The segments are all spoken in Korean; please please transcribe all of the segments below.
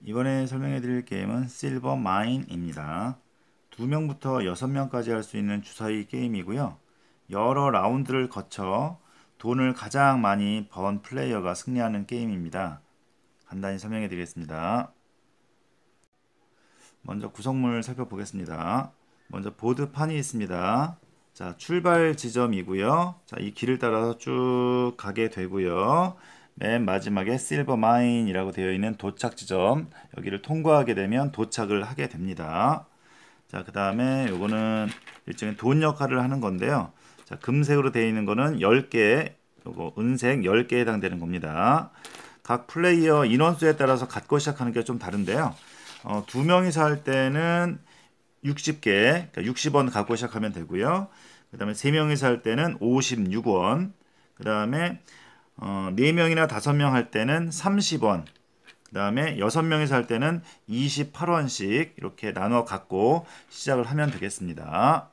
이번에 설명해 드릴 게임은 실버 마인입니다. 2명부터 6명까지 할 수 있는 주사위 게임이고요. 여러 라운드를 거쳐 돈을 가장 많이 번 플레이어가 승리하는 게임입니다. 간단히 설명해 드리겠습니다. 먼저 구성물 살펴보겠습니다. 먼저 보드판이 있습니다. 자, 출발 지점이고요. 자, 이 길을 따라서 쭉 가게 되고요. 맨 마지막에 실버 마인이라고 되어 있는 도착 지점, 여기를 통과하게 되면 도착을 하게 됩니다. 자, 그 다음에 요거는 일종의 돈 역할을 하는 건데요. 자, 금색으로 되어 있는 거는 10개, 요거 은색 10개에 해당되는 겁니다. 각 플레이어 인원수에 따라서 갖고 시작하는 게 좀 다른데요. 2명이서 할 때는 60개, 그러니까 60원 갖고 시작하면 되고요. 그 다음에 3명이서 할 때는 56원, 그 다음에 4명이나 5명 할 때는 30원, 그 다음에 6명이서 할 때는 28원씩 이렇게 나눠 갖고 시작을 하면 되겠습니다.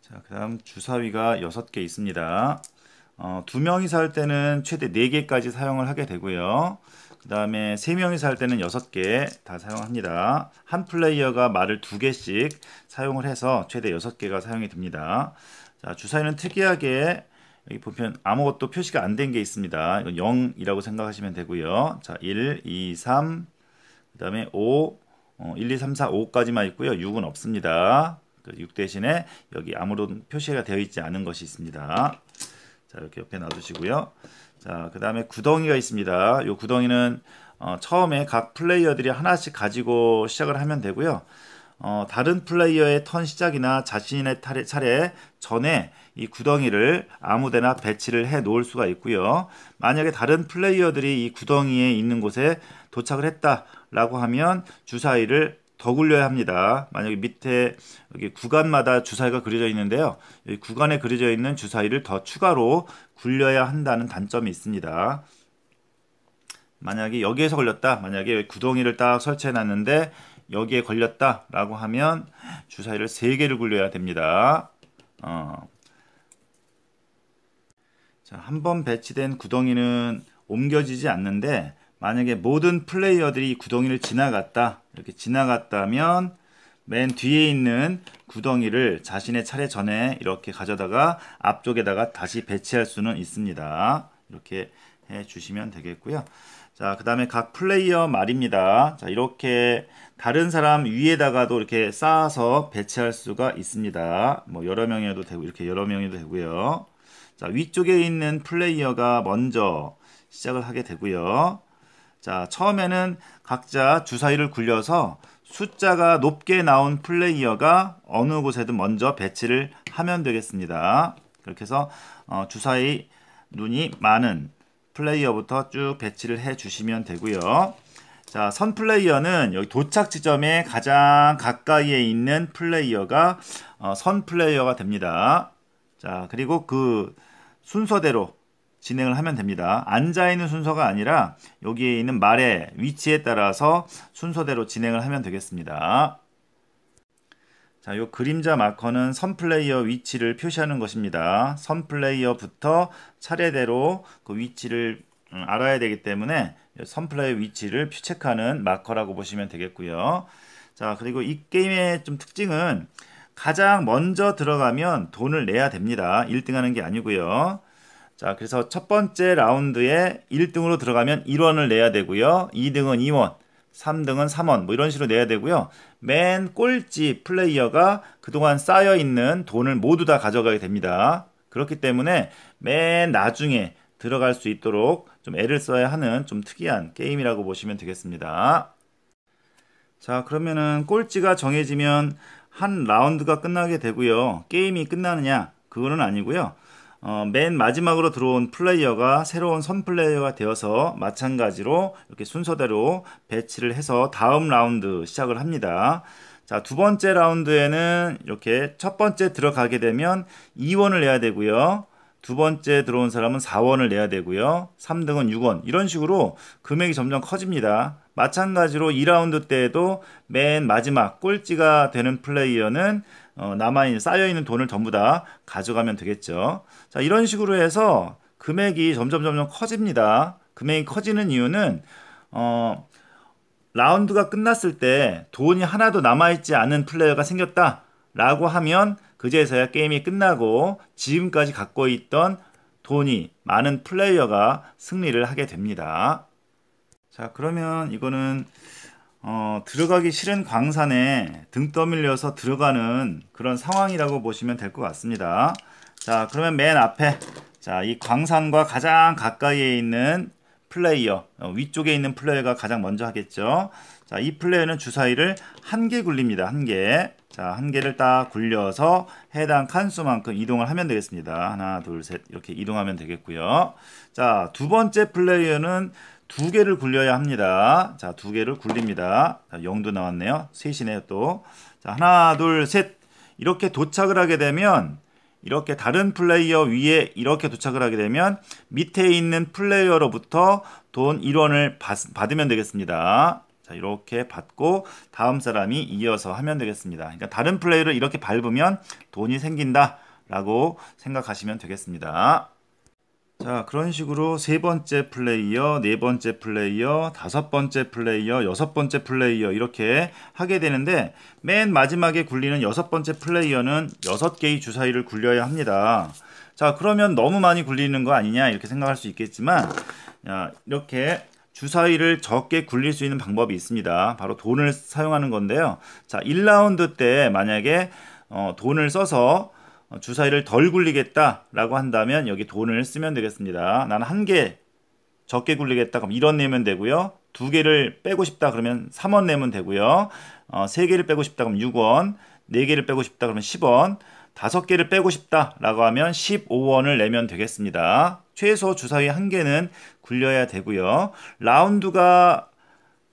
자, 그 다음 주사위가 6개 있습니다. 2명이서 할 때는 최대 4개까지 사용을 하게 되고요. 그 다음에 3명이서 할 때는 6개 다 사용합니다. 한 플레이어가 말을 2개씩 사용을 해서 최대 6개가 사용이 됩니다. 자, 주사위는 특이하게 여기 보면 아무것도 표시가 안 된 게 있습니다. 이건 0이라고 생각하시면 되고요. 자, 1, 2, 3, 그 다음에 5, 1, 2, 3, 4, 5까지만 있고요. 6은 없습니다. 6 대신에 여기 아무런 표시가 되어 있지 않은 것이 있습니다. 자, 이렇게 옆에 놔두시고요. 자, 그 다음에 구덩이가 있습니다. 이 구덩이는 처음에 각 플레이어들이 하나씩 가지고 시작을 하면 되고요. 다른 플레이어의 턴 시작이나 자신의 차례 전에 이 구덩이를 아무데나 배치를 해 놓을 수가 있고요. 만약에 다른 플레이어들이 이 구덩이에 있는 곳에 도착을 했다라고 하면 주사위를 더 굴려야 합니다. 만약에 밑에 여기 구간마다 주사위가 그려져 있는데요. 여기 구간에 그려져 있는 주사위를 더 추가로 굴려야 한다는 단점이 있습니다. 만약에 여기에서 걸렸다. 만약에 구덩이를 딱 설치해 놨는데 여기에 걸렸다 라고 하면 주사위를 3개를 굴려야 됩니다. 자, 한번 배치된 구덩이는 옮겨지지 않는데 만약에 모든 플레이어들이 구덩이를 지나갔다, 이렇게 지나갔다면 맨 뒤에 있는 구덩이를 자신의 차례 전에 이렇게 가져다가 앞쪽에다가 다시 배치할 수는 있습니다. 이렇게 해 주시면 되겠고요. 자, 그 다음에 각 플레이어 말입니다. 자, 이렇게 다른 사람 위에다가도 이렇게 쌓아서 배치할 수가 있습니다. 뭐 여러 명이어도 되고 이렇게 여러 명이도 되고요. 자, 위쪽에 있는 플레이어가 먼저 시작을 하게 되고요. 자, 처음에는 각자 주사위를 굴려서 숫자가 높게 나온 플레이어가 어느 곳에든 먼저 배치를 하면 되겠습니다. 그렇게 해서 주사위 눈이 많은 플레이어부터 쭉 배치를 해 주시면 되고요. 자, 선 플레이어는 여기 도착 지점에 가장 가까이에 있는 플레이어가 선 플레이어가 됩니다. 자, 그리고 그 순서대로 진행을 하면 됩니다. 앉아있는 순서가 아니라 여기에 있는 말의 위치에 따라서 순서대로 진행을 하면 되겠습니다. 자, 요 그림자 마커는 선 플레이어 위치를 표시하는 것입니다. 선 플레이어부터 차례대로 그 위치를 알아야 되기 때문에 선 플레이어 위치를 체크하는 마커라고 보시면 되겠고요. 자, 그리고 이 게임의 좀 특징은 가장 먼저 들어가면 돈을 내야 됩니다. 1등 하는 게 아니고요. 자, 그래서 첫 번째 라운드에 1등으로 들어가면 1원을 내야 되고요. 2등은 2원, 3등은 3원, 뭐 이런 식으로 내야 되고요. 맨 꼴찌 플레이어가 그동안 쌓여있는 돈을 모두 다 가져가게 됩니다. 그렇기 때문에 맨 나중에 들어갈 수 있도록 좀 애를 써야 하는 좀 특이한 게임이라고 보시면 되겠습니다. 자, 그러면은 꼴찌가 정해지면 한 라운드가 끝나게 되고요. 게임이 끝나느냐? 그거는 아니고요. 맨 마지막으로 들어온 플레이어가 새로운 선 플레이어가 되어서 마찬가지로 이렇게 순서대로 배치를 해서 다음 라운드 시작을 합니다. 자, 두 번째 라운드에는 이렇게 첫 번째 들어가게 되면 2원을 내야 되고요. 두 번째 들어온 사람은 4원을 내야 되고요. 3등은 6원. 이런 식으로 금액이 점점 커집니다. 마찬가지로 2라운드 때에도 맨 마지막 꼴찌가 되는 플레이어는 쌓여있는 돈을 전부 다 가져가면 되겠죠. 자, 이런 식으로 해서 금액이 점점 커집니다. 금액이 커지는 이유는 라운드가 끝났을 때 돈이 하나도 남아있지 않은 플레이어가 생겼다 라고 하면 그제서야 게임이 끝나고 지금까지 갖고 있던 돈이 많은 플레이어가 승리를 하게 됩니다. 자, 그러면 이거는 들어가기 싫은 광산에 등 떠밀려서 들어가는 그런 상황이라고 보시면 될 것 같습니다. 자, 그러면 맨 앞에 자, 이 광산과 가장 가까이에 있는 플레이어, 위쪽에 있는 플레이어가 가장 먼저 하겠죠. 자, 이 플레이어는 주사위를 한 개 굴립니다. 한 개. 자, 한 개를 딱 굴려서 해당 칸수만큼 이동을 하면 되겠습니다. 하나, 둘, 셋 이렇게 이동하면 되겠고요. 자, 두 번째 플레이어는 두 개를 굴려야 합니다. 자, 두 개를 굴립니다. 자, 0도 나왔네요. 셋이네요 또. 자, 하나, 둘, 셋 이렇게 도착을 하게 되면 이렇게 다른 플레이어 위에 이렇게 도착을 하게 되면 밑에 있는 플레이어로부터 돈 1원을 받으면 되겠습니다. 자, 이렇게 받고 다음 사람이 이어서 하면 되겠습니다. 그러니까 다른 플레이어를 이렇게 밟으면 돈이 생긴다 라고 생각하시면 되겠습니다. 자, 그런 식으로 세 번째 플레이어, 네 번째 플레이어, 다섯 번째 플레이어, 여섯 번째 플레이어 이렇게 하게 되는데 맨 마지막에 굴리는 여섯 번째 플레이어는 6개의 주사위를 굴려야 합니다. 자, 그러면 너무 많이 굴리는 거 아니냐 이렇게 생각할 수 있겠지만 이렇게 주사위를 적게 굴릴 수 있는 방법이 있습니다. 바로 돈을 사용하는 건데요. 자, 1라운드 때 만약에 돈을 써서 주사위를 덜 굴리겠다 라고 한다면 여기 돈을 쓰면 되겠습니다. 나는 한 개 적게 굴리겠다 그럼 1원 내면 되고요. 두 개를 빼고 싶다 그러면 3원 내면 되고요. 세 개를 빼고 싶다 그러면 6원, 네 개를 빼고 싶다 그러면 10원, 다섯 개를 빼고 싶다 라고 하면 15원을 내면 되겠습니다. 최소 주사위 한 개는 굴려야 되고요. 라운드가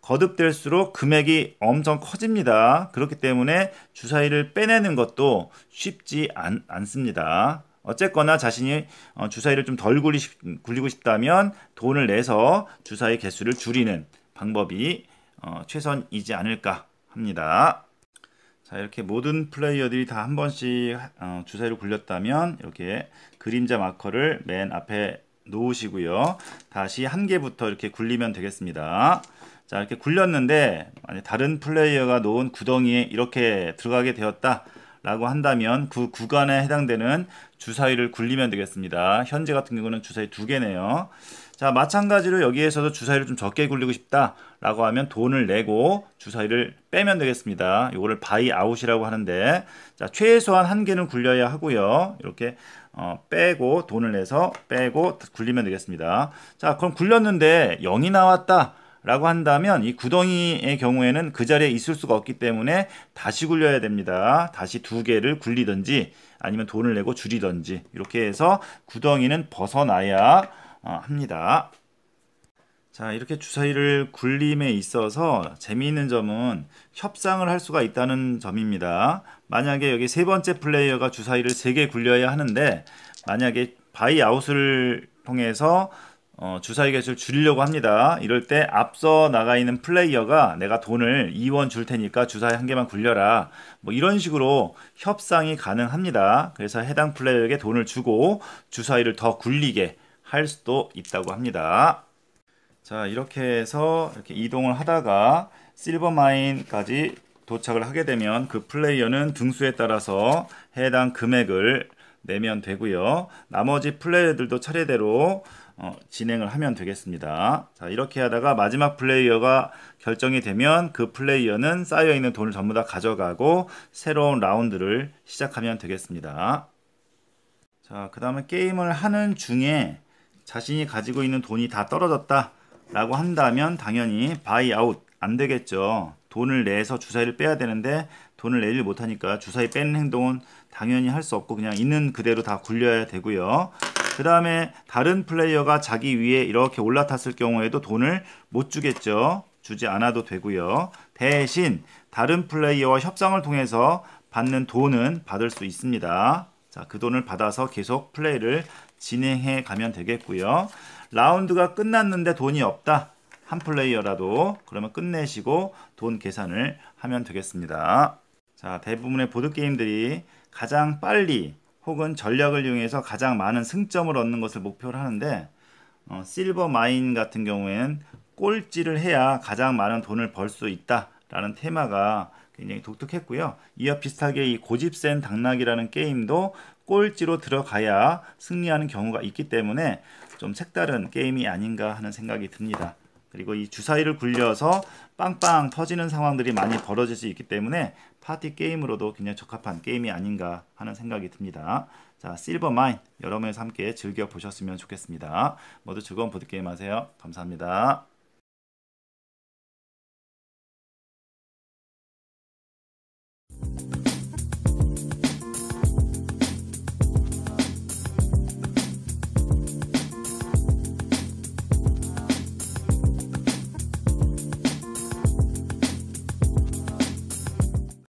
거듭될수록 금액이 엄청 커집니다. 그렇기 때문에 주사위를 빼내는 것도 쉽지 않습니다. 어쨌거나 자신이 주사위를 좀 덜 굴리고 싶다면 돈을 내서 주사위 개수를 줄이는 방법이 최선이지 않을까 합니다. 자, 이렇게 모든 플레이어들이 다 한 번씩 주사위를 굴렸다면 이렇게 그림자 마커를 맨 앞에 놓으시고요. 다시 한 개부터 이렇게 굴리면 되겠습니다. 자, 이렇게 굴렸는데 만약 다른 플레이어가 놓은 구덩이에 이렇게 들어가게 되었다 라고 한다면 그 구간에 해당되는 주사위를 굴리면 되겠습니다. 현재 같은 경우는 주사위 2개네요. 자, 마찬가지로 여기에서도 주사위를 좀 적게 굴리고 싶다 라고 하면 돈을 내고 주사위를 빼면 되겠습니다. 이거를 바이 아웃이라고 하는데 자, 최소한 한 개는 굴려야 하고요. 이렇게 빼고 돈을 내서 빼고 굴리면 되겠습니다. 자, 그럼 굴렸는데 0이 나왔다 라고 한다면 이 구덩이의 경우에는 그 자리에 있을 수가 없기 때문에 다시 굴려야 됩니다. 다시 두 개를 굴리든지 아니면 돈을 내고 줄이든지 이렇게 해서 구덩이는 벗어나야 합니다. 자, 이렇게 주사위를 굴림에 있어서 재미있는 점은 협상을 할 수가 있다는 점입니다. 만약에 여기 세 번째 플레이어가 주사위를 3개 굴려야 하는데 만약에 바이 아웃을 통해서 주사위 개수를 줄이려고 합니다. 이럴 때 앞서 나가 있는 플레이어가 내가 돈을 2원 줄 테니까 주사위 한 개만 굴려라. 뭐 이런 식으로 협상이 가능합니다. 그래서 해당 플레이어에게 돈을 주고 주사위를 더 굴리게 할 수도 있다고 합니다. 자, 이렇게 해서 이렇게 이동을 하다가 실버마인까지 도착을 하게 되면 그 플레이어는 등수에 따라서 해당 금액을 내면 되고요. 나머지 플레이어들도 차례대로 진행을 하면 되겠습니다. 자, 이렇게 하다가 마지막 플레이어가 결정이 되면 그 플레이어는 쌓여있는 돈을 전부 다 가져가고 새로운 라운드를 시작하면 되겠습니다. 자, 그 다음에 게임을 하는 중에 자신이 가지고 있는 돈이 다 떨어졌다 라고 한다면 당연히 바이 아웃 안 되겠죠. 돈을 내서 주사위를 빼야 되는데 돈을 내지 못하니까 주사위 빼는 행동은 당연히 할 수 없고 그냥 있는 그대로 다 굴려야 되고요. 그 다음에 다른 플레이어가 자기 위에 이렇게 올라탔을 경우에도 돈을 못 주겠죠. 주지 않아도 되고요. 대신 다른 플레이어와 협상을 통해서 받는 돈은 받을 수 있습니다. 자, 그 돈을 받아서 계속 플레이를 진행해 가면 되겠고요. 라운드가 끝났는데 돈이 없다 한 플레이어라도 그러면 끝내시고 돈 계산을 하면 되겠습니다. 자, 대부분의 보드게임들이 가장 빨리 혹은 전략을 이용해서 가장 많은 승점을 얻는 것을 목표로 하는데 실버 마인 같은 경우에는 꼴찌를 해야 가장 많은 돈을 벌 수 있다라는 테마가 굉장히 독특했고요. 이와 비슷하게 이 고집센 당락이라는 게임도 꼴찌로 들어가야 승리하는 경우가 있기 때문에 좀 색다른 게임이 아닌가 하는 생각이 듭니다. 그리고 이 주사위를 굴려서 빵빵 터지는 상황들이 많이 벌어질 수 있기 때문에 파티 게임으로도 굉장히 적합한 게임이 아닌가 하는 생각이 듭니다. 자, 실버 마인 여러분과 함께 즐겨 보셨으면 좋겠습니다. 모두 즐거운 보드게임 하세요. 감사합니다.